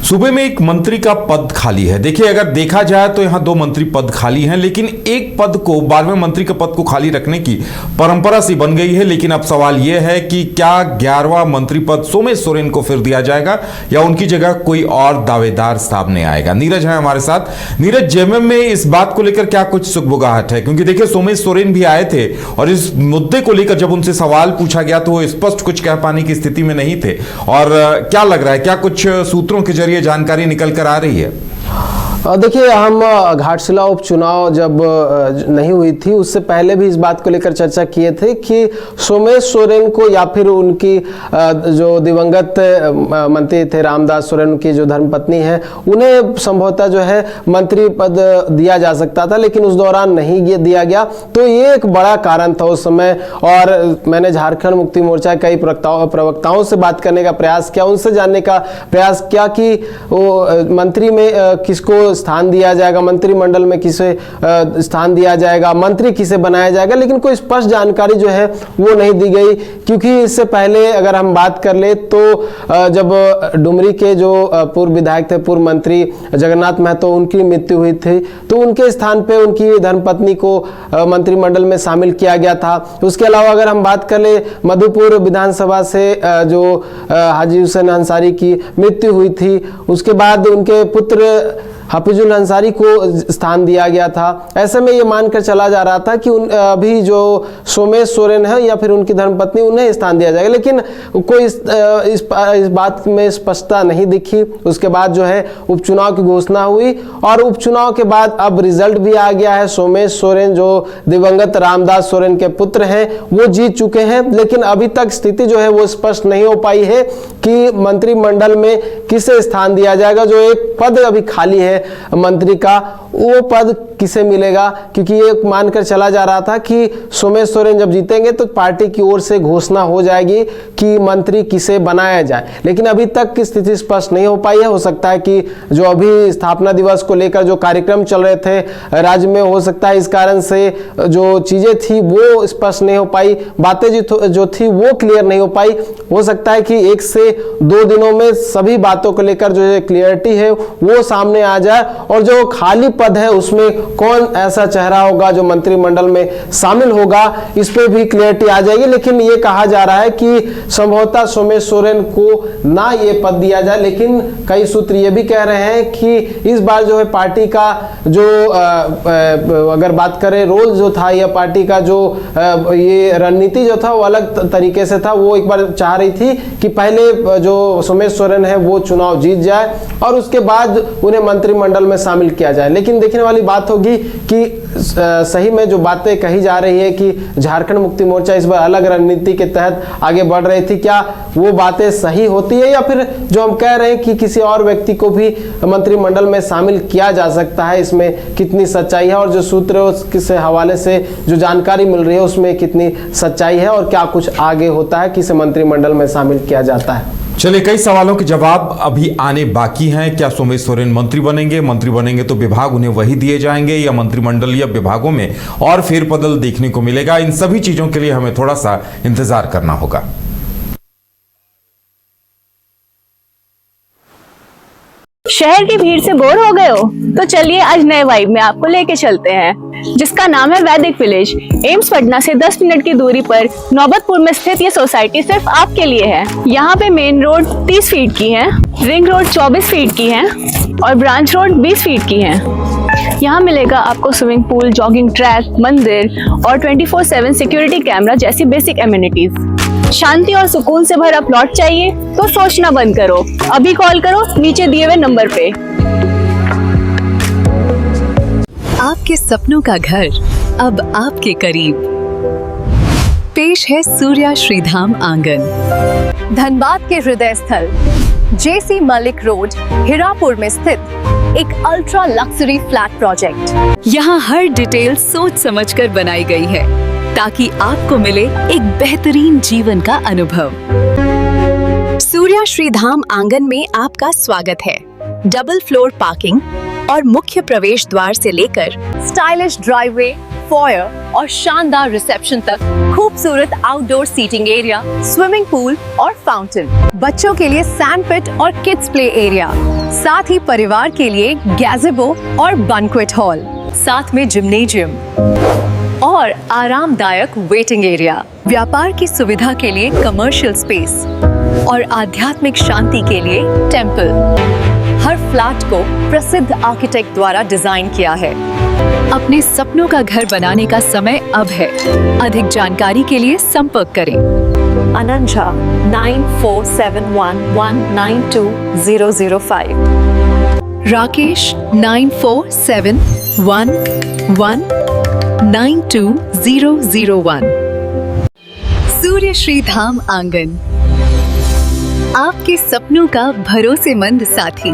सूबे में एक मंत्री का पद खाली है। देखिए, अगर देखा जाए तो यहां 2 मंत्री पद खाली हैं, लेकिन एक पद को 12वें मंत्री के पद को खाली रखने की परंपरा सी बन गई है। लेकिन अब सवाल यह है कि क्या 11वां मंत्री पद सोमेश सोरेन को फिर दिया जाएगा या उनकी जगह कोई और दावेदार सामने आएगा। नीरज है हमारे साथ। नीरज, जेएमएम में इस बात को लेकर क्या कुछ सुगबुगाहट है? क्योंकि देखिए, सोमेश सोरेन भी आए थे और इस मुद्दे को लेकर जब उनसे सवाल पूछा गया तो वो स्पष्ट कुछ कह पाने की स्थिति में नहीं थे। और क्या लग रहा है, क्या कुछ सूत्रों के जरिए जानकारी निकल कर आ रही है? देखिए, हम घाटशिला उपचुनाव जब नहीं हुई थी उससे पहले भी इस बात को लेकर चर्चा किए थे कि सोमेश सोरेन को या फिर उनकी जो दिवंगत मंत्री थे रामदास सोरेन, उनकी जो धर्मपत्नी है, उन्हें संभवतः जो है मंत्री पद दिया जा सकता था, लेकिन उस दौरान नहीं दिया गया। तो ये एक बड़ा कारण था उस समय। और मैंने झारखंड मुक्ति मोर्चा कई प्रवक्ताओं से बात करने का प्रयास किया, उनसे जानने का प्रयास किया कि वो मंत्री में किसको स्थान दिया जाएगा, मंत्रिमंडल में किसे स्थान दिया जाएगा, मंत्री किसे बनाया जाएगा, लेकिन कोई स्पष्ट जानकारी जो है वो नहीं दी गई। क्योंकि इससे पहले अगर हम बात कर ले तो जब डुमरी के जो पूर्व विधायक थे, पूर्व मंत्री जगन्नाथ महतो, उनकी मृत्यु हुई थी तो उनके स्थान पे उनकी धर्मपत्नी को मंत्रिमंडल में शामिल किया गया था। उसके अलावा अगर हम बात कर ले मधुपुर विधानसभा से जो हाजी हुसैन अंसारी की मृत्यु हुई थी, उसके बाद उनके पुत्र हफीजुल अंसारी को स्थान दिया गया था। ऐसे में ये मानकर चला जा रहा था कि अभी जो सोमेश सोरेन है या फिर उनकी धर्मपत्नी, उन्हें स्थान दिया जाएगा, लेकिन कोई इस बात में स्पष्टता नहीं दिखी। उसके बाद जो है उपचुनाव की घोषणा हुई और उपचुनाव के बाद अब रिजल्ट भी आ गया है। सोमेश सोरेन जो दिवंगत रामदास सोरेन के पुत्र हैं वो जीत चुके हैं, लेकिन अभी तक स्थिति जो है वो स्पष्ट नहीं हो पाई है कि मंत्रिमंडल में किसे स्थान दिया जाएगा। जो एक पद अभी खाली है मंत्री का, वो पद किसे मिलेगा? क्योंकि ये मानकर चला जा रहा था कि सोमेश सोरेन जब जीतेंगे तो पार्टी की ओर से घोषणा हो जाएगी कि मंत्री किसे बनाया जाए, लेकिन अभी तक की स्थिति स्पष्ट नहीं हो पाई है। हो सकता है कि जो अभी स्थापना दिवस को लेकर जो कार्यक्रम चल रहे थे राज्य में, हो सकता है इस कारण से जो चीजें थी वो स्पष्ट नहीं हो पाई, बातें जो थी वो क्लियर नहीं हो पाई। हो सकता है कि 1 से 2 दिनों में सभी बातों को लेकर जो क्लियरिटी है वो सामने आ जाए और जो खाली पद है उसमें कौन ऐसा चेहरा होगा जो मंत्रिमंडल में शामिल होगा, इस पे भी क्लियरिटी आ जाएगी। लेकिन ये कहा जा रहा है कि संभवतः सोमेश सोरेन को ना ये पद दिया जाए, लेकिन कई सूत्र ये भी कह रहे हैं कि इस बार जो है पार्टी का जो अगर बात करें रोल जो था या पार्टी का जो ये रणनीति जो था वो अलग तरीके से था। वो एक बार चाह रही थी कि पहले जो सोमेश सोरेन है वो चुनाव जीत जाए और उसके बाद उन्हें मंत्रिमंडल में शामिल किया जाए। लेकिन देखने वाली बात होगी कि सही में जो बातें कही जा रही है कि झारखंड मुक्ति मोर्चा इस बार अलग रणनीति के तहत आगे बढ़ रही थी, क्या वो बातें सही होती है या फिर जो हम कह रहे हैं कि किसी और व्यक्ति को भी मंत्रिमंडल में शामिल किया जा सकता है, इसमें कितनी सच्चाई है और जो सूत्र किस हवाले से जो जानकारी मिल रही है उसमें कितनी सच्चाई है और क्या कुछ आगे होता है, किसे मंत्रिमंडल में शामिल किया जाता है। चलिए, कई सवालों के जवाब अभी आने बाकी हैं। क्या सोमेश सोरेन मंत्री बनेंगे तो विभाग उन्हें वही दिए जाएंगे या मंत्रिमंडल या विभागों में और फेरबदल देखने को मिलेगा? इन सभी चीजों के लिए हमें थोड़ा सा इंतजार करना होगा। शहर की भीड़ से बोर हो गए हो? तो चलिए आज नए वाइब में आपको लेके चलते हैं, जिसका नाम है वैदिक विलेज। एम्स पटना से 10 मिनट की दूरी पर नौबतपुर में स्थित ये सोसाइटी सिर्फ आपके लिए है। यहाँ पे मेन रोड 30 फीट की है, रिंग रोड 24 फीट की है और ब्रांच रोड 20 फीट की है। यहाँ मिलेगा आपको स्विमिंग पूल, जॉगिंग ट्रैक, मंदिर और 24/7 सिक्योरिटी कैमरा जैसी बेसिक एमिनिटीज। शांति और सुकून से भरा प्लॉट चाहिए तो सोचना बंद करो, अभी कॉल करो नीचे दिए हुए नंबर पे। आपके सपनों का घर अब आपके करीब। पेश है सूर्या श्रीधाम आंगन, धनबाद के हृदय स्थल जेसी मलिक रोड, हिरापुर में स्थित एक अल्ट्रा लक्सरी फ्लैट प्रोजेक्ट। यहाँ हर डिटेल सोच समझकर बनाई गई है ताकि आपको मिले एक बेहतरीन जीवन का अनुभव। सूर्या श्रीधाम आंगन में आपका स्वागत है। डबल फ्लोर पार्किंग और मुख्य प्रवेश द्वार से लेकर स्टाइलिश ड्राइववे, फॉयर और शानदार रिसेप्शन तक खूबसूरत outdoor seating area, swimming pool और फाउंटेन, बच्चों के लिए सैंड पिट और किड्स प्ले एरिया, साथ ही परिवार के लिए गैज़ेबो और बैंक्वेट हॉल, साथ में जिम्नेजियम और आरामदायक वेटिंग एरिया, व्यापार की सुविधा के लिए कमर्शियल स्पेस और आध्यात्मिक शांति के लिए टेंपल। हर फ्लैट को प्रसिद्ध आर्किटेक्ट द्वारा डिजाइन किया है। अपने सपनों का घर बनाने का समय अब है। अधिक जानकारी के लिए संपर्क करें। अनंजा 9471192005। राकेश 9471192001। सूर्य श्री धाम आंगन, आपके सपनों का भरोसेमंद साथी।